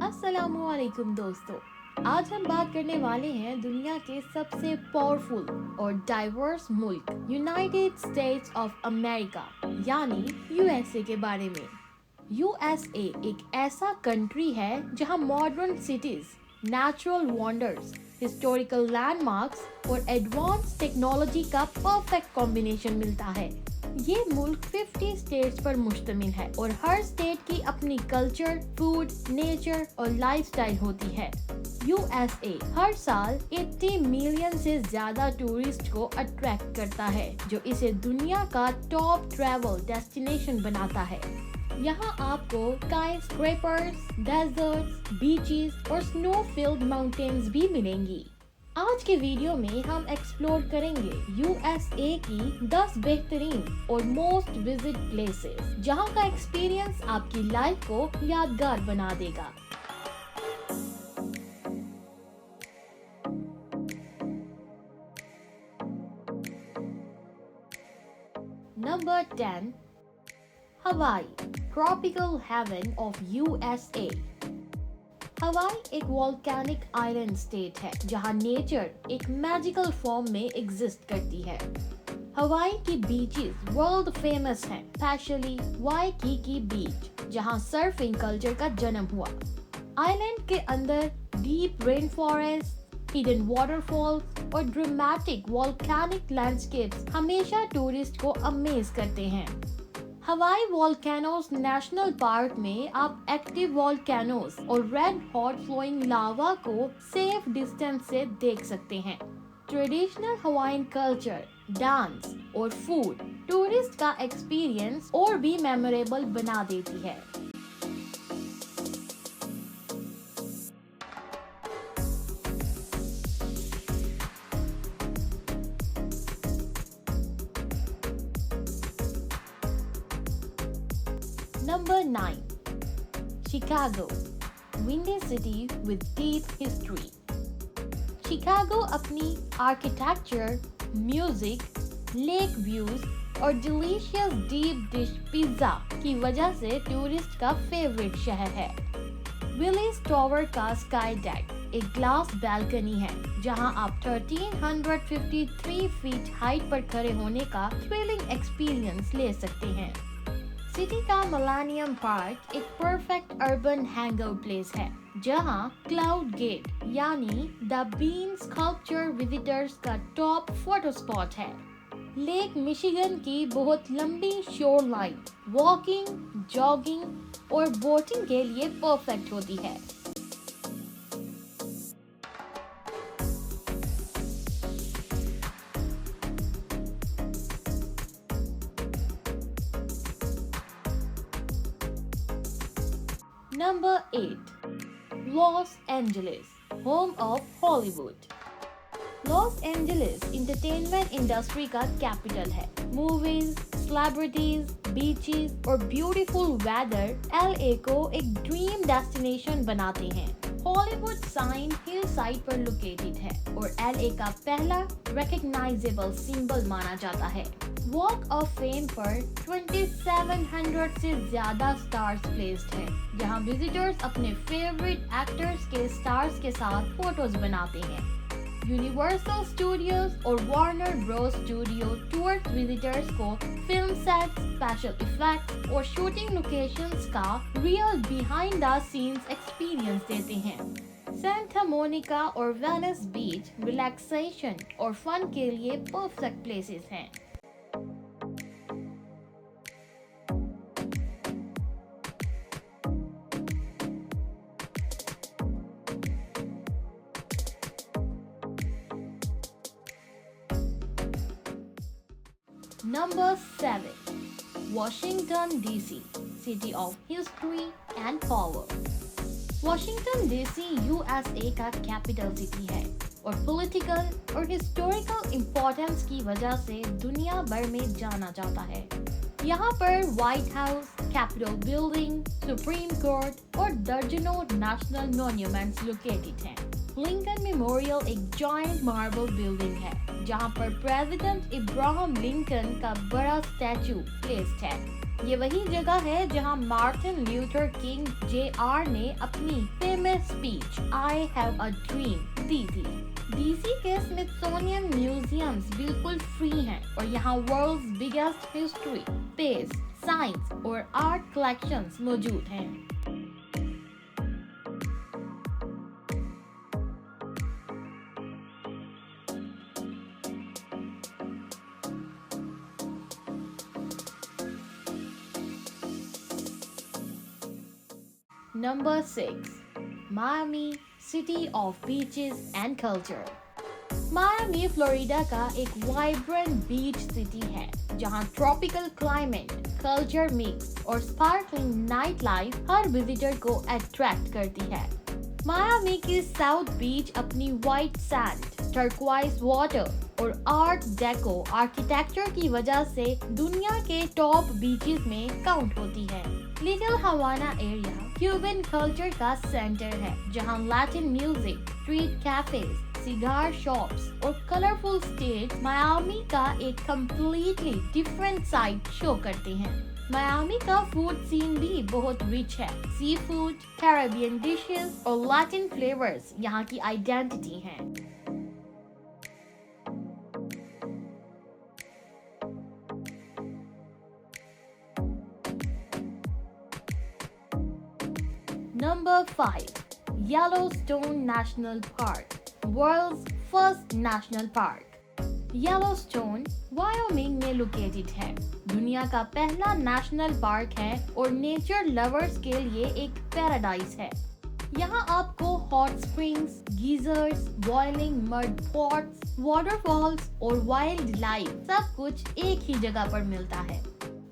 अस्सलामुअलैकुम दोस्तों। आज हम बात करने वाले हैं दुनिया के सबसे पावरफुल और डाइवर्स मुल्क यूनाइटेड स्टेट्स ऑफ अमेरिका यानी यूएसए के बारे में। यूएसए एक ऐसा कंट्री है जहां modern cities, natural wonders, historical landmarks और एडवांस टेक्नोलॉजी का परफेक्ट कॉम्बिनेशन मिलता है। ये मुल्क 50 स्टेट्स पर मुश्तमिल है और हर स्टेट की अपनी कल्चर, फूड, नेचर और लाइफस्टाइल होती है। यूएसए हर साल 80 मिलियन से ज्यादा टूरिस्ट को अट्रैक्ट करता है, जो इसे दुनिया का टॉप ट्रैवल डेस्टिनेशन बनाता है। यहाँ आपको स्काई स्क्रैपर्स, डेजर्ट्स, बीचेस और स्नो फिल्ड माउंटेन्स भी मिलेंगी। आज के वीडियो में हम एक्सप्लोर करेंगे यूएसए की 10 बेहतरीन और मोस्ट विजिट प्लेसेस, जहां का एक्सपीरियंस आपकी लाइफ को यादगार बना देगा। नंबर 10, हवाई, ट्रॉपिकल हेवन ऑफ यूएसए। हवाई एक वोल्केनिक आइलैंड स्टेट है जहां नेचर एक मैजिकल फॉर्म में एग्जिस्ट करती है। हवाई की बीचेस वर्ल्ड फेमस हैं, स्पेशली वाइकीकी बीच जहां सर्फिंग कल्चर का जन्म हुआ। आइलैंड के अंदर deep rain forest, hidden waterfalls और ड्रामेटिक वोल्केनिक लैंडस्केप्स हमेशा टूरिस्ट को अमेज करते हैं। हवाई वोल्केनोस नेशनल पार्क में आप एक्टिव वोल्केनोस और रेड हॉट फ्लोइंग लावा को सेफ डिस्टेंस से देख सकते हैं। ट्रेडिशनल हवाईन कल्चर, डांस और फूड टूरिस्ट का एक्सपीरियंस और भी मेमोरेबल बना देती है। Number 9, Chicago, windy city with deep history. Chicago अपनी आर्किटेक्चर, म्यूजिक, लेक व्यूज और डिलीशियस डीप डिश पिज्जा की वजह से टूरिस्ट का फेवरेट शहर है। विलीज टावर का स्काई डेक एक ग्लास बैल्कनी है जहां आप 1353 फीट हाइट पर खड़े होने का थ्रिलिंग एक्सपीरियंस ले सकते हैं। सिटी का मिलेनियम पार्क एक परफेक्ट अर्बन हैंगआउट प्लेस है जहां क्लाउड गेट यानी द बीन स्कल्पचर विजिटर्स का टॉप फोटो स्पॉट है। लेक मिशिगन की बहुत लंबी शोर लाइन वॉकिंग, जॉगिंग और बोटिंग के लिए परफेक्ट होती है। Number 8, Los Angeles, home of Hollywood. Los Angeles entertainment industry का कैपिटल है। मूवीज, सेलिब्रिटीज, बीचेस और ब्यूटीफुल वेदर एलए को एक ड्रीम डेस्टिनेशन बनाते हैं। हॉलीवुड साइन हिल साइड पर लोकेटेड है और एलए का पहला रिकॉग्नाइजेबल सिंबल माना जाता है। वॉक ऑफ फेम पर 2700 से ज्यादा स्टार्स प्लेस्ड है, जहां विजिटर्स अपने फेवरेट एक्टर्स के स्टार्स के साथ फोटोज बनाते हैं। यूनिवर्सल स्टूडियोज और Warner Bros studio tour visitors को फिल्म सेट्स, स्पेशल इफेक्ट्स और शूटिंग लोकेशंस का real behind the scenes experience देते हैं। सेंटा मोनिका और वेनिस बीच रिलैक्सेशन और फन के लिए परफेक्ट प्लेसेस हैं। Number 7, Washington DC, city of history and power. Washington DC USA का कैपिटल सिटी है और पॉलिटिकल और हिस्टोरिकल इम्पोर्टेंस की वजह से दुनिया भर में जाना जाता है। यहाँ पर white house, capital building, supreme court और दर्जनों नेशनल मॉन्यूमेंट्स लोकेटेड हैं। लिंकन मेमोरियल एक जायंट मार्बल बिल्डिंग है जहां पर प्रेसिडेंट इब्राहिम लिंकन का बड़ा स्टैचू प्लेस्ड है। ये वही जगह है जहां मार्टिन ल्यूथर किंग JR ने अपनी famous speech I have a dream दी थी। DC के स्मिथसोनियन म्यूजियम्स बिल्कुल फ्री हैं और यहाँ world's biggest history, space, science और आर्ट कलेक्शंस मौजूद हैं। Number 6. Miami, City of Beaches and Culture. Miami Florida का एक वाइब्रेंट बीच सिटी है जहां ट्रॉपिकल क्लाइमेट, कल्चर मिक्स और स्पार्कलिंग नाइट लाइफ हर विजिटर को अट्रैक्ट करती है। मायामी की साउथ बीच अपनी वाइट सैंड, टर्क्वाइज वाटर और आर्ट डेको आर्किटेक्चर की वजह से दुनिया के टॉप बीचेस में काउंट होती है। लिटिल हवाना एरिया क्यूबन कल्चर का सेंटर है जहां Latin music, street cafes, cigar shops और कलरफुल स्टेज मायामी का एक कम्प्लीटली डिफरेंट साइड शो करते हैं। मायामी का फूड सीन भी बहुत रिच है। सी फूड, कैरेबियन डिशेस और लैटिन फ्लेवर्स यहाँ की आइडेंटिटी हैं। Number 5. Yellowstone National Park, world's first national park. Yellowstone, Wyoming में लोकेटेड है। दुनिया का पहला नेशनल पार्क है और नेचर लवर्स के लिए एक पैराडाइज है। यहाँ आपको hot springs, geysers, boiling mud pots, waterfalls और वाइल्ड लाइफ सब कुछ एक ही जगह पर मिलता है।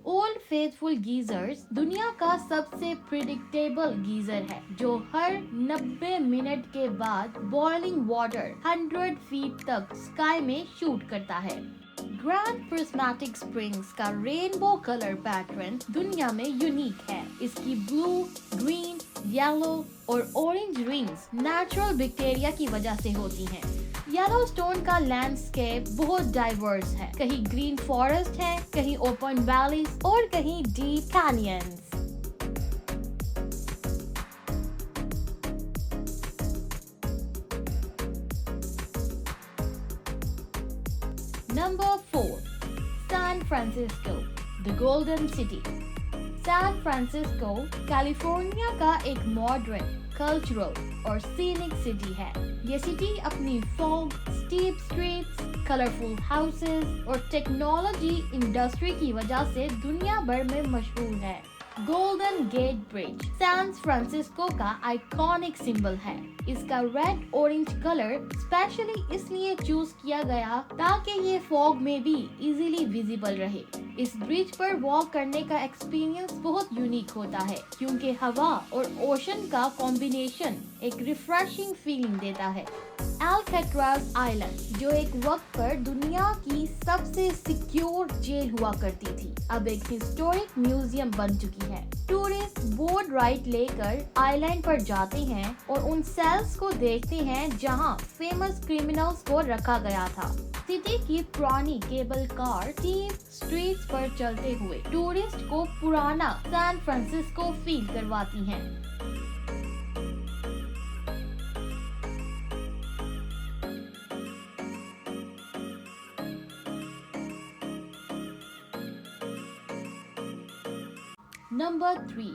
ओल्ड फेथफुल गीजर्स दुनिया का सबसे प्रिडिक्टेबल गीजर है जो हर 90 मिनट के बाद बॉइलिंग वाटर 100 फीट तक स्काई में शूट करता है। ग्रैंड प्रिज्मेटिक स्प्रिंग्स का रेनबो कलर पैटर्न दुनिया में यूनिक है। इसकी ब्लू, ग्रीन, येलो और ऑरेंज रिंग्स नेचुरल बैक्टीरिया की वजह से होती हैं। येलोस्टोन का लैंडस्केप बहुत डाइवर्स है। कहीं ग्रीन फॉरेस्ट है, कहीं ओपन वैलीज और कहीं deep canyons. Number 4. San Francisco, the Golden City. San Francisco California का एक मॉडर्न, कल्चरल और सीनिक सिटी है। ये सिटी अपनी fog, steep streets, colourful houses और टेक्नोलॉजी इंडस्ट्री की वजह से दुनिया भर में मशहूर है। Golden Gate Bridge San Francisco का आइकॉनिक सिंबल है। इसका रेड ऑरेंज कलर स्पेशली इसलिए चूज किया गया ताकि ये फॉग में भी इजीली विजिबल रहे। इस ब्रिज पर वॉक करने का एक्सपीरियंस बहुत यूनिक होता है क्योंकि हवा और ओशन का कॉम्बिनेशन एक रिफ्रेशिंग फीलिंग देता है। अल्काट्राज आइलैंड जो एक वक्त पर दुनिया की सबसे सिक्योर जेल हुआ करती थी, अब एक हिस्टोरिक म्यूजियम बन चुकी है। टूरिस्ट बोट राइड लेकर आइलैंड पर जाते हैं और उन सेल्स को देखते हैं जहां फेमस क्रिमिनल्स को रखा गया था। सिटी की पुरानी केबल कार टीम स्ट्रीट्स पर चलते हुए टूरिस्ट को पुराना सैन फ्रांसिस्को फील करवाती हैं। Number 3.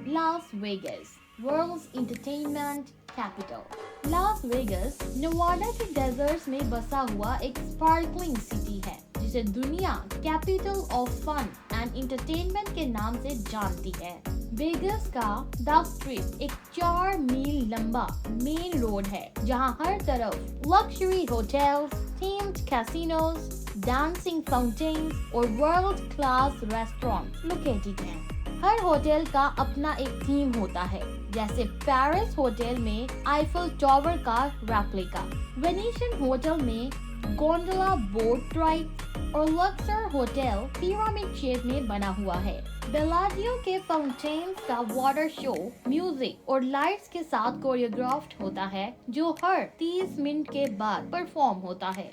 Las Vegas, world's entertainment capital. Las Vegas Nevada के डेजर्ट्स में बसा हुआ एक स्पार्कलिंग सिटी है जिसे दुनिया capital of fun and entertainment के नाम से जानती है। वेगस का द स्ट्रिप एक 4 मील लंबा मेन रोड है जहां हर तरफ luxury hotels, themed casinos, dancing fountains और वर्ल्ड क्लास रेस्टोरेंट्स लोकेटेड हैं। हर होटल का अपना एक थीम होता है, जैसे पेरिस होटल में आईफल टावर का रेप्लिका, वेनेशियन होटल में गोंडोला बोट राइड और लक्सर होटल पिरामिड शेप में बना हुआ है। बेलाडियो के फाउंटेन्स का वाटर शो म्यूजिक और लाइट्स के साथ कोरियोग्राफ्ड होता है जो हर 30 मिनट के बाद परफॉर्म होता है।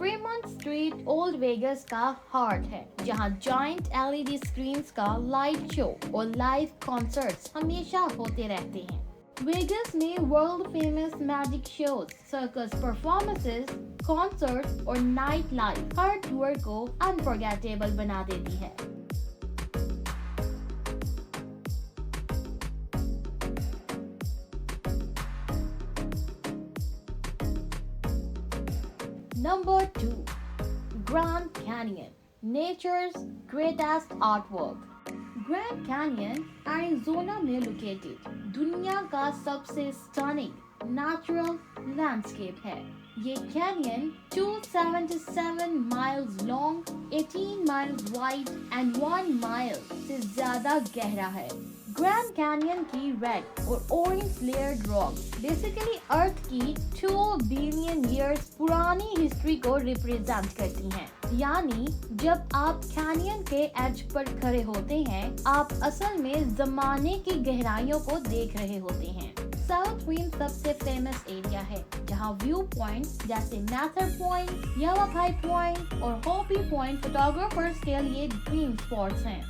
फ्रीमंट स्ट्रीट ओल्ड वेगस का हार्ट है, जहां जायंट एलईडी स्क्रीन्स का लाइट शो और लाइव कॉन्सर्ट्स हमेशा होते रहते हैं। वेगस में world famous magic shows, circus performances, concerts और नाइट लाइफ हर टूर को अनफॉरगेटेबल बना देती है। Number 2. Grand Canyon, nature's greatest artwork. Grand Canyon, Arizona में located, दुनिया का सबसे stunning natural landscape है। ये canyon 277 miles long, 18 miles wide and 1 mile से ज्यादा गहरा है। ग्रैंड कैनियन की रेड और orange layered rock basically earth की 2 बिलियन ईयर्स पुरानी हिस्ट्री को रिप्रेजेंट करती हैं। यानी जब आप कैनियन के एज पर खड़े होते हैं, आप असल में जमाने की गहराइयों को देख रहे होते हैं। साउथ रिम सबसे फेमस एरिया है, जहां व्यू पॉइंट्स जैसे मैथर पॉइंट, यावाकाई पॉइंट और होपी पॉइंट फोटोग्राफर्स के लिए ड्रीम स्पॉट्स हैं।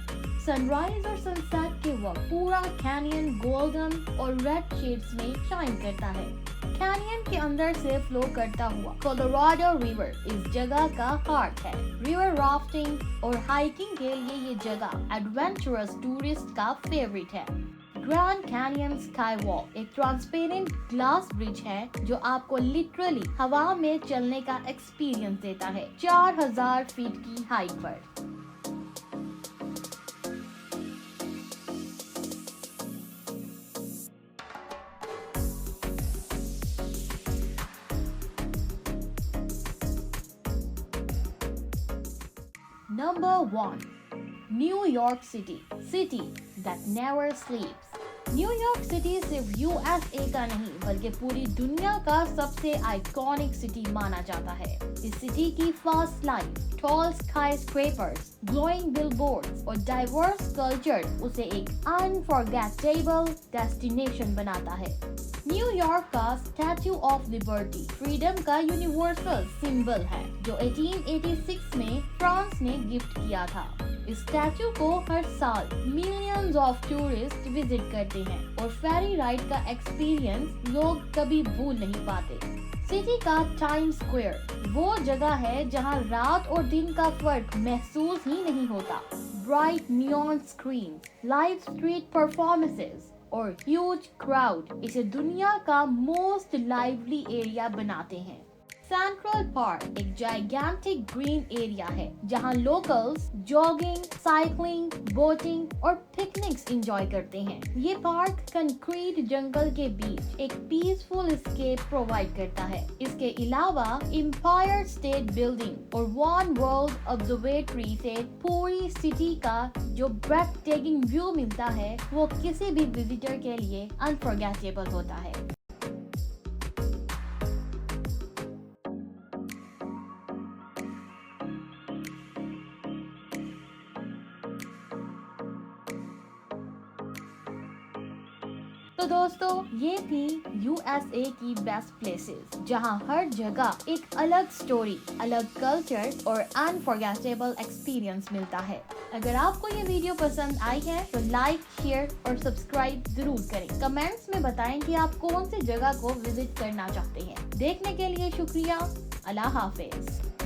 सनराइज और सनसेट के वक्त पूरा कैनियन गोल्डन और रेड शेड्स में शाइन करता है। कैनियन के अंदर से फ्लो करता हुआ कोलोराडो रिवर इस जगह का हार्ट है। रिवर राफ्टिंग और हाइकिंग के लिए ये जगह एडवेंचरस टूरिस्ट का फेवरेट है। ग्रैंड कैनियन स्काई वॉक एक ट्रांसपेरेंट ग्लास ब्रिज है जो आपको लिटरली हवा में चलने का एक्सपीरियंस देता है 4000 फीट की हाइट पर। Number 1. New York City, city that never sleeps. New York city सिर्फ यूएसए का नहीं बल्कि पूरी दुनिया का सबसे आइकॉनिक सिटी माना जाता है। इस सिटी की fast life, tall skyscrapers, glowing billboards और डाइवर्स कल्चर उसे एक अनफॉरगेटेबल डेस्टिनेशन बनाता है। न्यूयॉर्क का स्टैच्यू ऑफ लिबर्टी फ्रीडम का यूनिवर्सल सिंबल है, जो 1886 में फ्रांस ने गिफ्ट किया था। इस स्टैच्यू को हर साल मिलियंस ऑफ टूरिस्ट विजिट करते हैं और फेरी राइड का एक्सपीरियंस लोग कभी भूल नहीं पाते। सिटी का टाइम स्क्वायर वो जगह है जहां रात और दिन का फर्क महसूस ही नहीं होता। Bright neon screen, live street performances और ह्यूज क्राउड इसे दुनिया का मोस्ट लाइवली एरिया बनाते हैं। सेंट्रल पार्क एक जाइगेंटिक ग्रीन एरिया है जहां लोकल्स जॉगिंग, साइकिलिंग, बोटिंग और पिकनिक्स एंजॉय करते हैं। ये पार्क कंक्रीट जंगल के बीच एक पीसफुल एस्केप प्रोवाइड करता है। इसके अलावा एम्पायर स्टेट बिल्डिंग और वन वर्ल्ड ऑब्जर्वेटरी से पूरी सिटी का जो ब्रेथ टेकिंग व्यू मिलता है वो किसी भी विजिटर के लिए अनफॉरगेटेबल होता है। तो दोस्तों ये थी यूएसए की बेस्ट प्लेसेस जहां हर जगह एक अलग स्टोरी, अलग कल्चर और अनफॉरगेटेबल एक्सपीरियंस मिलता है। अगर आपको ये वीडियो पसंद आई है तो लाइक, शेयर और सब्सक्राइब जरूर करें। कमेंट्स में बताएं कि आप कौन सी जगह को विजिट करना चाहते हैं। देखने के लिए शुक्रिया। अल्लाह हाफिज।